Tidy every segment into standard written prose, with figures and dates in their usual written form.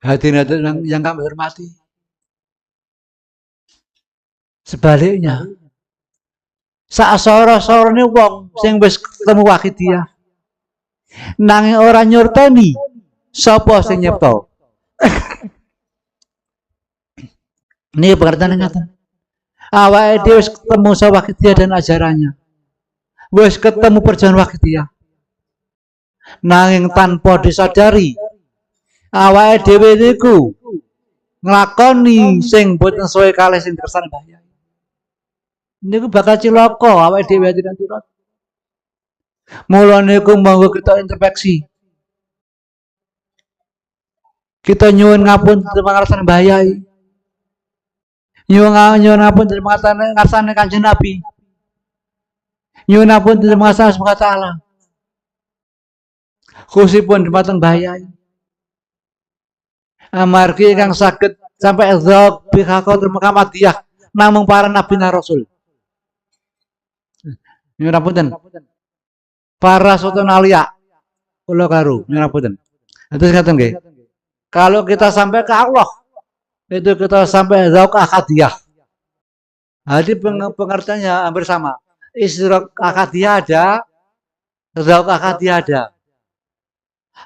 hadirin yang kami hormati. Sebaliknya, sak soro-sorone wong sing wis ketemu Wahidiyah nanging ora nyurteni sapa sing nyipta. Ini pengertian ngaten. Awake dhewe wis ketemu sapa Wahidiyah dan ajarannya. Wis ketemu perjalanan Wahidiyah. Nanging tanpa disadari awake dhewe niku nglakoni sing boten sesuai kalih sing kersane Mbah Yai. Niku bakal cilaka awake dhewe nanti. Mula niku monggo kita introspeksi. Kita nyuwun ngapunten pangarsane Mbah Yai. Nyuwun ngapunten ngarsane Kanjeng Nabi. Nyuwun ngapunten ngarsane Allah Taala. Khususipun dumateng Mbah Yai. Amargi ingkang saged sampai dzaq bihaqatul Muhammadiyah namung para nabi dan rasul. Nyuwun ngapunten. Para sultan alia kula karu nyuwun ngapunten. Terus ngaten nggih. Kalau kita sampai ke Allah itu kita sampai dzaq ahadiyah. Jadi pengertiannya hampir sama. Isyraq ahadiyah ada, dzaq ahadiyah ada.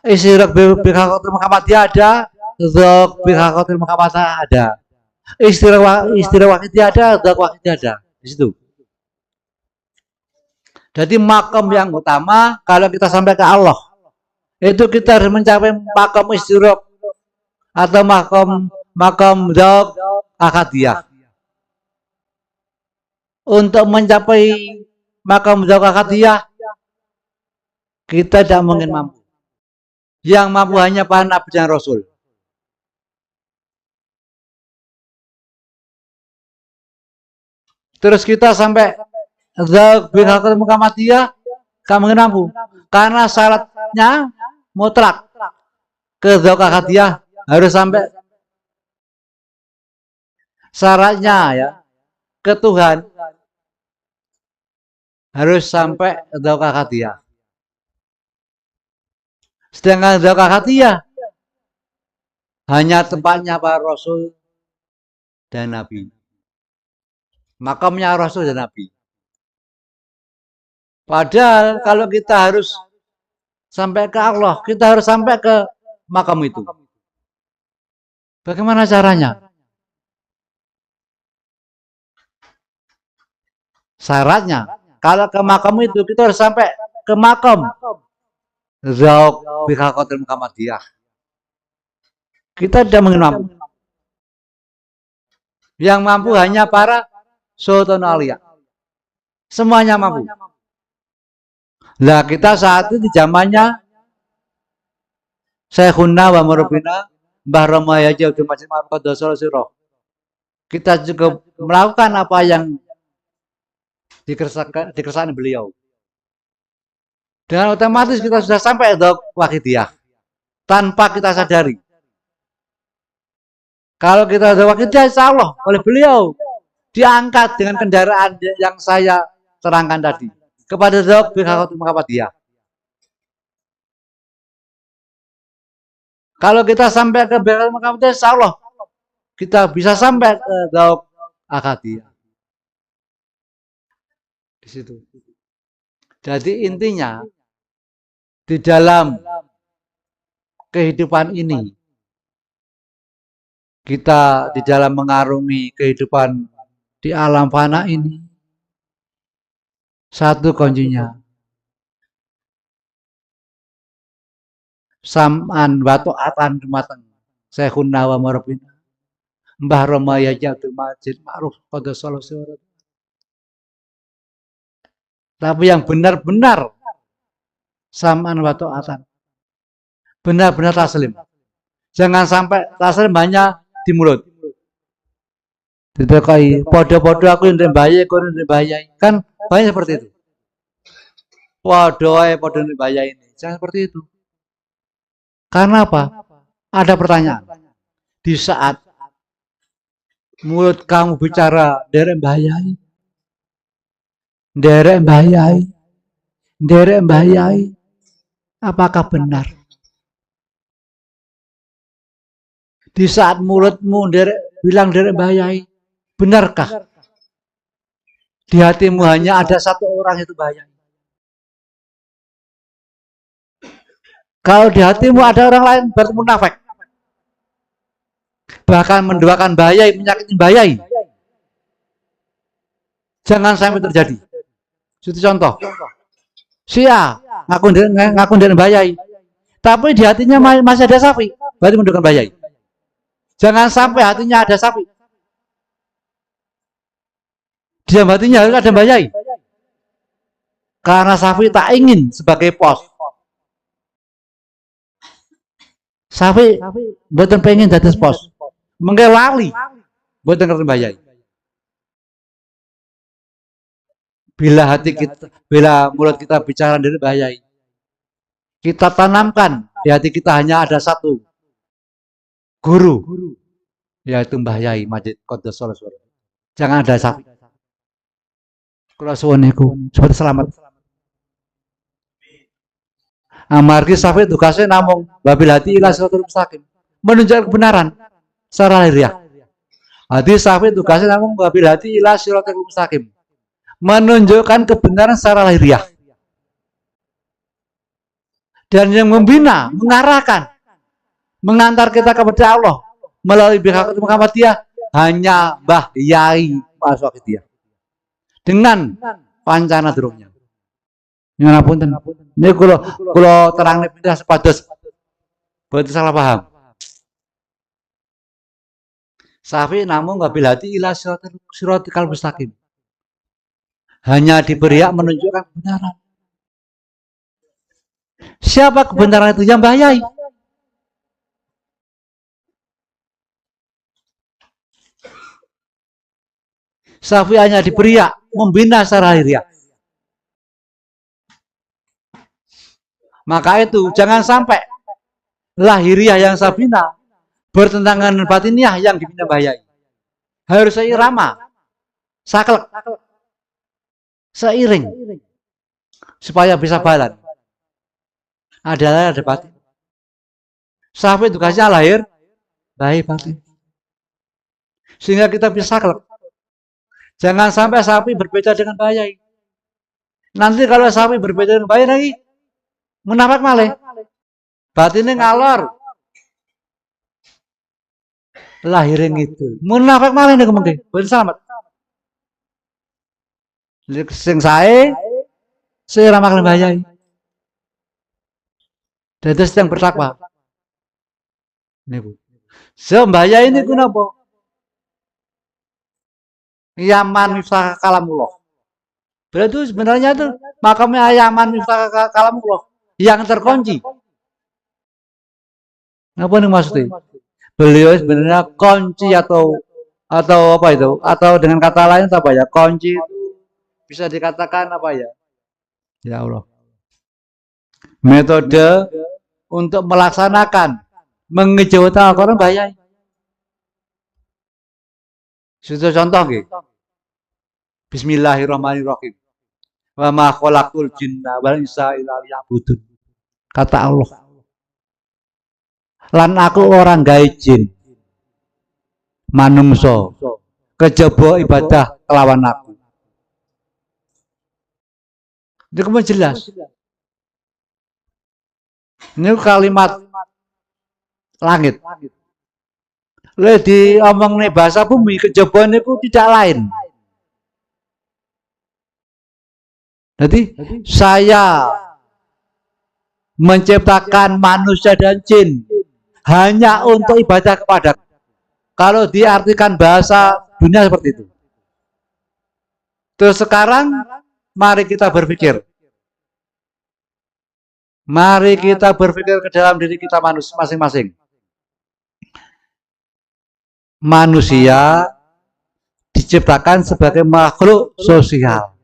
Isyraq bihaqatul Muhammadiyah ada, dzaq bihaqatul Muhammadiyah ada. Istilah wahidiyah ada, dzaq wahidiyah ada. Di situ. Jadi makam yang utama kalau kita sampai ke Allah itu kita harus mencapai makam istiraq atau makam dzaq ahadiyah. Untuk mencapai makam dzaq ahadiyah kita tidak mungkin mampu. Yang mampu hanya para nabi dan rasul. Terus kita sampai dzaq bihaqatul Muhammadiyah kami mampu karena syaratnya mutlak ke dzaq ahadiyah harus sampai syaratnya ya ke Tuhan harus sampai dzaq ahadiyah. Sedangkan dzaq ahadiyah hanya tempatnya para rasul dan nabi. Makamnya rasul dan nabi. Padahal kalau kita harus sampai ke Allah, kita harus sampai ke makam itu. Bagaimana caranya? Syaratnya, kalau ke makam itu kita harus sampai ke makam dzaq bihaqatul Muhammadiyah. Kita tidak mungkin mampu. Yang mampu hanya para sultan alia. Semuanya mampu. Lah kita saat itu di zamannya Syekhuna wa Murabina Mbah Rama Haji Abdul Majid Ma'ruf. Kita juga melakukan apa yang dikersakkan beliau. Dan otomatis kita sudah sampai dzaq wahidiyah tanpa kita sadari. Kalau kita dzaq wahidiyah insya Allah oleh beliau diangkat dengan kendaraan yang saya terangkan tadi kepada dzaq bihaqatul Muhammadiyah. Kalau kita sampai ke bihaqatul Muhammadiyah, insya Allah kita bisa sampai ke dzaq ahadiyah. Di situ. Jadi intinya di dalam kehidupan ini kita di dalam mengarungi kehidupan di alam fana ini satu kuncinya sam'an wa ta'atan dumateng Syekhuna wa Murabina Mbah Rama Haji Abdul Majid Ma'ruf qaddasallahu sirrahu. Tapi yang benar-benar sam'an wa ta'atan, benar-benar taslim. Jangan sampai taslim hanya di mulut. Ditekai podo-podo aku yang bahaya, aku yang bahaya. Kan banyak seperti itu. Podo bahaya ini. Jangan seperti itu. Karena apa? Ada pertanyaan. Di saat mulut kamu bicara derek bahayai, apakah benar? Di saat mulutmu bilang derek bahayai, benarkah di hatimu hanya ada satu orang itu bahayai? Kalau di hatimu ada orang lain, berarti munafik. Bahkan mendoakan bahayai, menyakitin bahayai. Jangan sampai terjadi. Itu contoh. Si A ngaku dari bahayai, tapi di hatinya masih ada sapi, berarti mendoakan bahayai. Jangan sampai hatinya ada sapi. Dia hatinya harus ada bahayai. Karena sapi tak ingin sebagai pos. Sapi buatan pengen jadi pos. Mengelali buatan ngerti bahayai. Bila hati kita, bila mulut kita bicara dari bahayai, kita tanamkan di hati kita hanya ada satu guru, yaitu Mbah Yai Majid Qoddosollah. Jangan ada sapi. Kula suwun niku, seperti selamat. Amargi sapi tugasnya namung babil hati ila siratal mustaqim, menunjukkan kebenaran secara lahiriah. Hati sapi tugasnya namung babil hati ila siratal mustaqim, menunjukkan kebenaran secara lahiriah. Dan yang membina, mengarahkan, mengantar kita kepada Allah melalui pihak Muhammadiyah hanya Mbah Yai Maswakidiyah dengan pancana durungnya. Nyunapunten. Ini kalau terang pindah sepados berarti salah paham. Safi namun nggak bilati ila siratal mustaqim. Hanya diberi hak menunjukkan kebenaran. Siapa kebenaran itu? Yang Mbah Yai. Safi hanya diberi hak membina secara lahiriah. Maka itu jangan sampai lahiriah yang saya bina bertentangan dengan batiniah yang dibina Mbah Yai. Harus seirama, saklek, seiring, supaya bisa balan. Ada batin. Sampai tugasnya lahir, baik batin. Sehingga kita bisa saklek. Jangan sampai sapi berbeda dengan Mbah Yai. Nanti kalau sapi berbeda dengan Mbah Yai lagi, munafik malih. Batinnya ngalor. Lahirin itu. Munafik malih nih mungkin. Betul selamat. Sing saya ramakna Mbah Yai. Dados yang bertakwa. Niku. So Mbah Yai ini kenapa? Yaman miftah kalamullah. Berarti sebenarnya itu makamnya Yaman miftah kalamullah yang terkunci. Apa nih maksudnya? Beliau sebenarnya kunci atau apa itu? Atau dengan kata lain apa ya? Kunci itu bisa dikatakan apa ya? Ya Allah. Metode untuk melaksanakan mengejauhkan Al-Quran Mbah Yai. Sudah contoh nggih. Bismillahirrahmanirrahim. Wa ma khalaqul jinna wal insa illa liya'budun. Kata Allah. Lan aku orang gawe jin. Manungso kejaba ibadah kelawan aku. Ini kemudian jelas. Ini kalimat langit. Le diomong nih bahasa bumi kejaba niku tidak lain. Jadi saya menciptakan manusia dan jin hanya untuk ibadah kepada. Kalau diartikan bahasa dunia seperti itu. Terus sekarang mari kita berpikir. Mari kita berpikir ke dalam diri kita masing-masing. Manusia diciptakan sebagai makhluk sosial.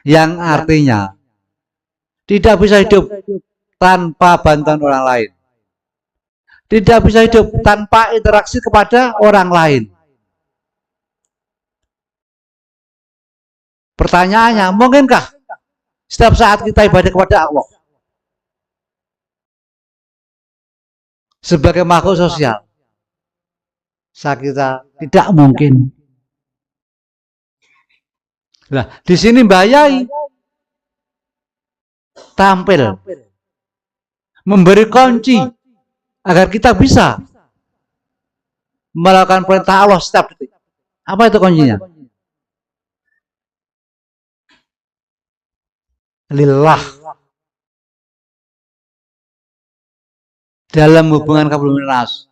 Yang artinya tidak bisa hidup tanpa bantuan orang lain. Tidak bisa hidup tanpa interaksi kepada orang lain. Pertanyaannya, mungkinkah setiap saat kita ibadah kepada Allah? sebagai makhluk sosial. Saya kira tidak mungkin. Nah, di sini Mbah Yai tampil memberi kunci agar kita bisa melakukan perintah Allah setiap detik. Apa itu kuncinya? Lillah. Dalam hubungan kabuluminas,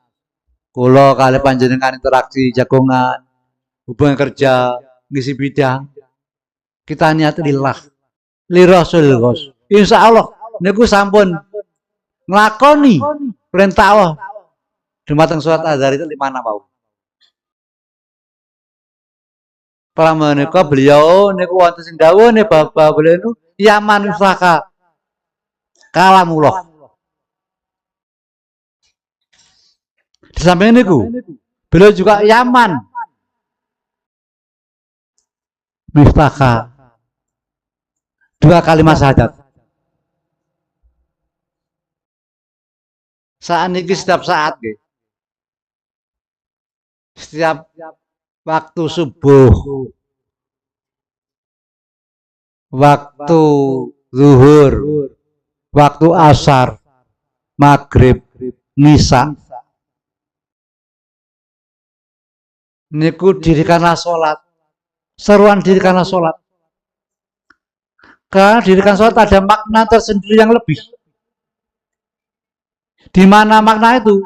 kula kali panjenengan interaksi jagongan, hubungan kerja, ngisi bidang, kita niat lillah, li Rasulullah. Insya Allah, niku sampun nglakoni perintah Allah. Dumateng surat Az-Zariyat 5 mau. Pramana beliau niku wonten sing dawuh ne bapak beliau niku Yaman Usaka kalamullah. Di samping niku beliau juga Yaman Miftaka, 2 kalimat syahadat. Saat ini setiap saat, setiap waktu subuh, waktu zuhur, waktu asar, maghrib, nisa, niku dirikanlah sholat. Seruan dirikanlah sholat. Karena dirikan sholat ada makna tersendiri yang lebih. Di mana makna itu?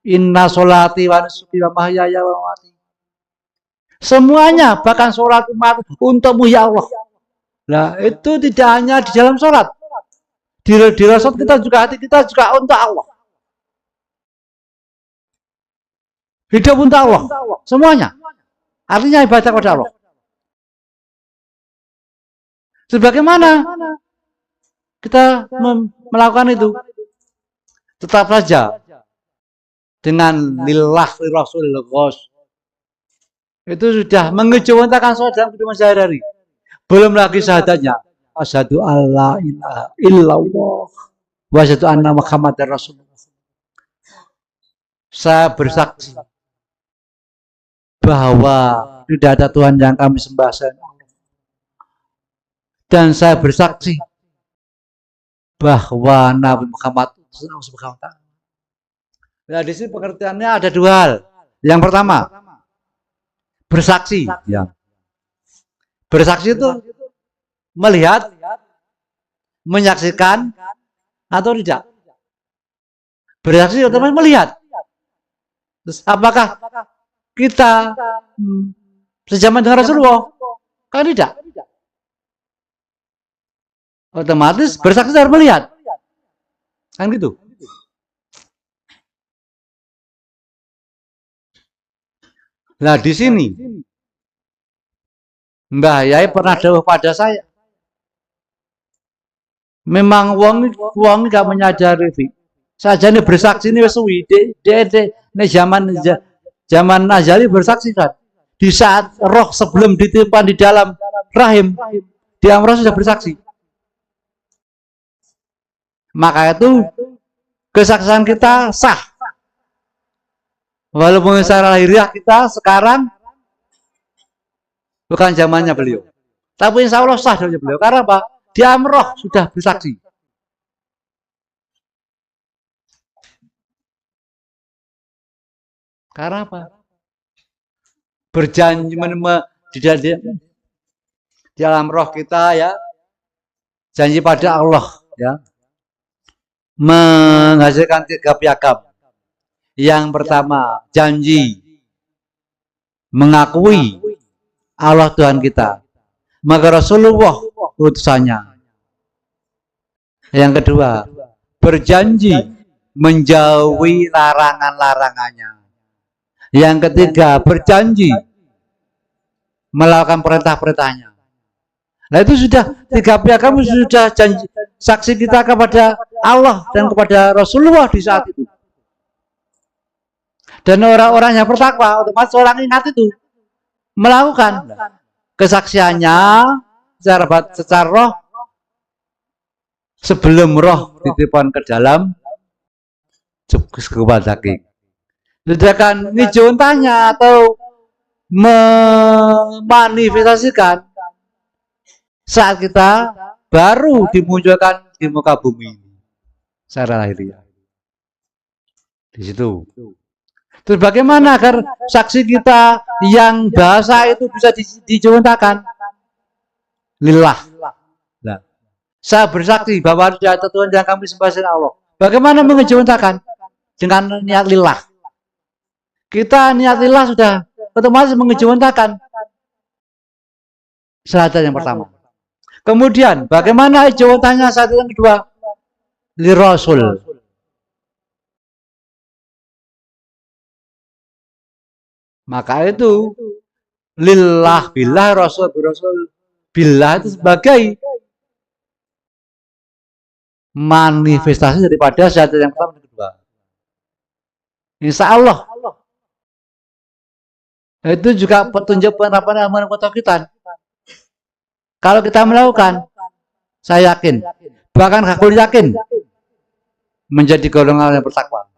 Inna sholati wa nusuki wa mahyaya wa mamati. Semuanya, bahkan sholat umat untukmu ya Allah. Nah, itu tidak hanya di dalam sholat. Di sholat kita juga, hati kita juga untuk Allah. Hidup untuk Allah. Semuanya. Artinya ibadah kepada Allah. Sebagaimana kita melakukan itu, tetap saja dengan lillah li Rasulullah. Itu sudah mengejawantakan sholat dalam kehidupan sehari-hari. Belum lagi syahadatnya. Asyhadu alla ilaha illallah wa asyhadu anna Muhammadar Rasulullah. Saya bersaksi bahwa tidak ada Tuhan yang kami sembah selain Allah. Dan saya bersaksi bahwa Nabi Muhammad Subhanahu wa ta'ala. Nah, di sini pengertiannya ada 2 hal. Yang pertama, bersaksi. Ya. Bersaksi itu melihat, menyaksikan, atau tidak. Bersaksi otomatis melihat. Terus apakah kita sejaman dengan Rasulullah? Kan tidak. Otomatis bersaksi harus melihat. Kan gitu. Nah, di sini Mbah Yai pernah dawuh pada saya. Memang wong gak menyadari. Sajane bersaksi ini wis suwi. Nek zaman azali bersaksi kan. Di saat roh sebelum ditimpa di dalam rahim, dia roh sudah bersaksi. Maka itu kesaksian kita sah. Walaupun secara lahiriah kita sekarang bukan zamannya beliau. Tapi insya Allah sah dari beliau. Karena apa? Dia roh sudah bersaksi. Karena apa? Berjanji di dalam roh kita ya, janji pada Allah ya, menghasilkan 3 piagam. Yang pertama, janji mengakui Allah Tuhan kita, maka Rasulullah utusannya. Yang kedua, berjanji menjauhi larangan-larangannya. Yang ketiga, berjanji melakukan perintah-perintahnya. Nah, itu sudah 3 piagam, sudah janji saksi kita kepada Allah dan kepada Rasulullah di saat itu. Dan orang-orang yang bertakwa otomatis orang ingat itu melakukan kesaksiannya secara roh sebelum roh dititipkan ke dalam kepada daging. Sedangkan ngijuntanya atau memanifestasikan saat kita baru dimunculkan di muka bumi secara lahiriah. Di situ. Terus bagaimana agar saksi kita yang bahasa itu bisa dijuntahkan? Lillah. Nah, saya bersaksi bahwa tidak ada Tuhan yang kami sembah selain Allah. Bagaimana mengejuntahkan? Dengan niat lillah. Kita niat lillah sudah otomatis mengejuntahkan syahadat yang pertama. Kemudian bagaimana juntahnya syahadat yang kedua? Lirasul. Maka itu lillah billah rasul birasul billah itu sebagai manifestasi daripada syahadat yang pertama dan kedua. Insya Allah itu juga petunjuk penerapan ilmu pengetahuan. Kalau kita melakukan, saya yakin, bahkan aku yakin menjadi golongan yang bertakwa.